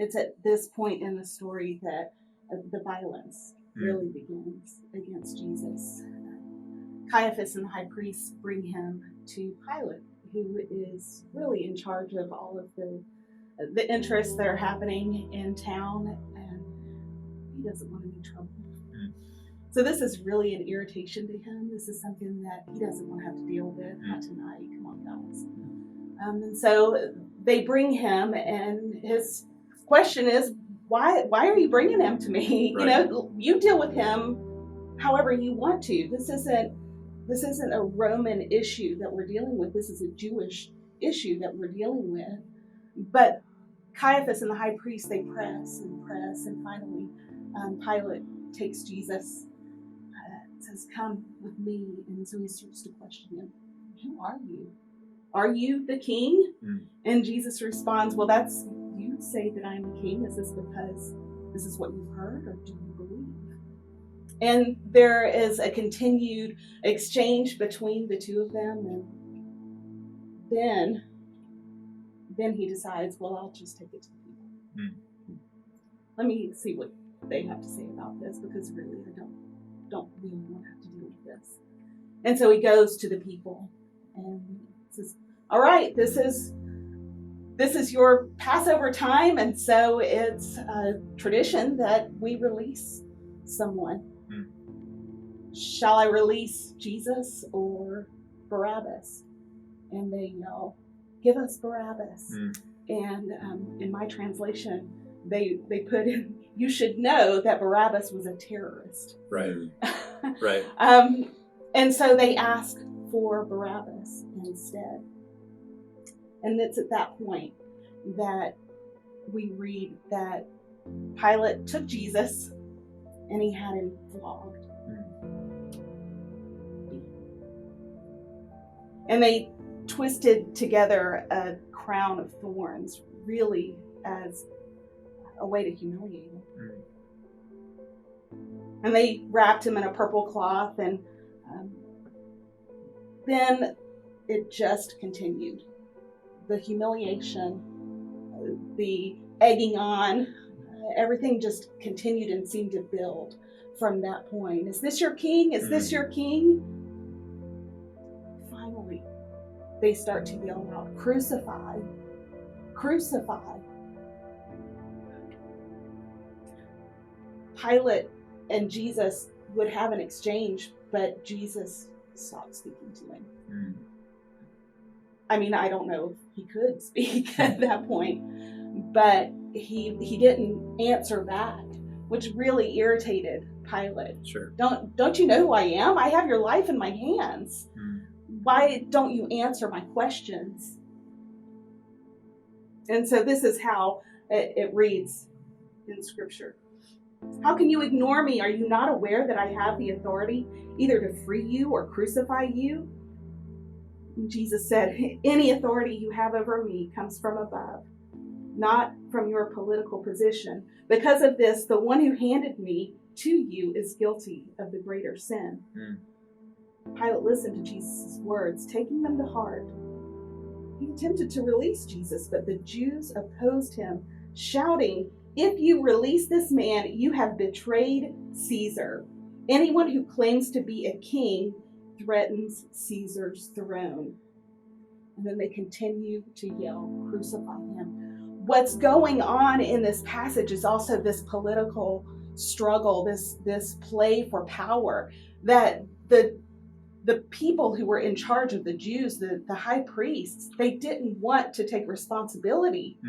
it's at this point in the story that the violence really begins against Jesus. Caiaphas and the high priest bring him to Pilate, who is really in charge of all of the interests that are happening in town, and he doesn't want any trouble. So this is really an irritation to him. This is something that he doesn't want to have to deal with. Not tonight. Come on, guys. And so they bring him, and his question is, why are you bringing him to me? Right. You deal with him however you want to. This isn't a Roman issue that we're dealing with. This is a Jewish issue that we're dealing with. But Caiaphas and the high priest, they press, and finally Pilate takes Jesus, says, "Come with me." And so he starts to question him. "Who are you? Are you the king?" And Jesus responds, "Well, that's, you say that I'm the king. Is this because this is what you've heard, or do you believe?" And there is a continued exchange between the two of them. And then he decides, well, I'll just take it to the people. Let me see what they have to say about this, because really I don't really want to have to deal with this. And so he goes to the people and says, "All right, this is your Passover time, and so it's a tradition that we release someone. Shall I release Jesus or Barabbas?" And they yell, "Give us Barabbas." And in my translation, they put in, "You should know that Barabbas was a terrorist." Right. Right. And so they ask for Barabbas instead. And it's at that point that we read that Pilate took Jesus and he had him flogged. And they twisted together a crown of thorns, really as a way to humiliate him. And they wrapped him in a purple cloth, and then it just continued. The humiliation, the egging on, everything just continued and seemed to build from that point. Is this your king? Is this your king? Finally, they start to yell out, "Crucify! Crucify!" Pilate and Jesus would have an exchange, but Jesus stopped speaking to him. I mean, I don't know if he could speak at that point, but he didn't answer back, which really irritated Pilate. Sure. Don't you know who I am? I have your life in my hands. Why don't you answer my questions? And so this is how it reads in Scripture. "How can you ignore me? Are you not aware that I have the authority either to free you or crucify you?" And Jesus said, "Any authority you have over me comes from above, not from your political position. Because of this, the one who handed me to you is guilty of the greater sin." Pilate listened to Jesus' words, taking them to heart. He attempted to release Jesus, but the Jews opposed him, shouting, "If you release this man, you have betrayed Caesar. Anyone who claims to be a king threatens Caesar's throne." And then they continue to yell, "Crucify him." What's going on in this passage is also this political struggle, this play for power, that the people who were in charge of the Jews, the high priests, they didn't want to take responsibility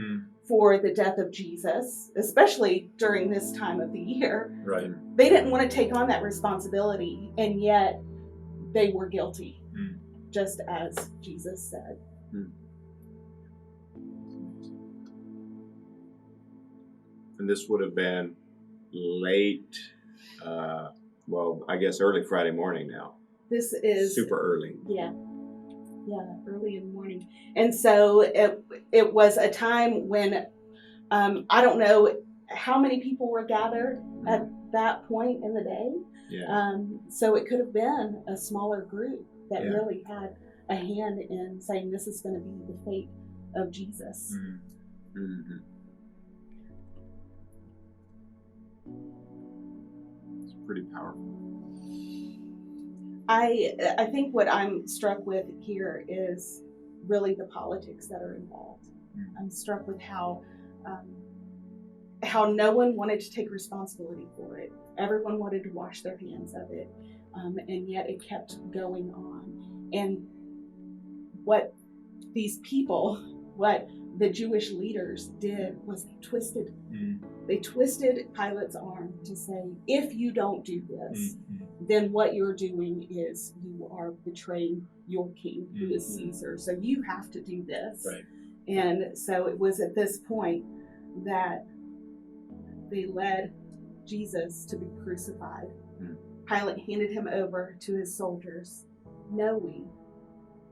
for the death of Jesus, especially during this time of the year. Right. They didn't want to take on that responsibility, and yet they were guilty, just as Jesus said. And this would have been late, well, I guess early Friday morning now. This is super early. Yeah, early in the morning. And so it was a time when I don't know how many people were gathered at that point in the day. So it could have been a smaller group that really had a hand in saying this is going to be the fate of Jesus. pretty powerful. I think what I'm struck with here is really the politics that are involved. I'm struck with how no one wanted to take responsibility for it. Everyone wanted to wash their hands of it, and yet it kept going on. And what these people, what the Jewish leaders did was they twisted Pilate's arm to say, if you don't do this, then what you're doing is you are betraying your king, who is Caesar. So you have to do this. Right. And so it was at this point that they led Jesus to be crucified. Pilate handed him over to his soldiers, knowing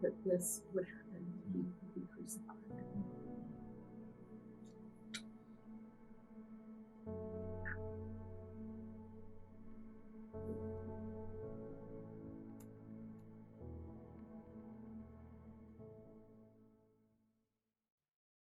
that this would happen.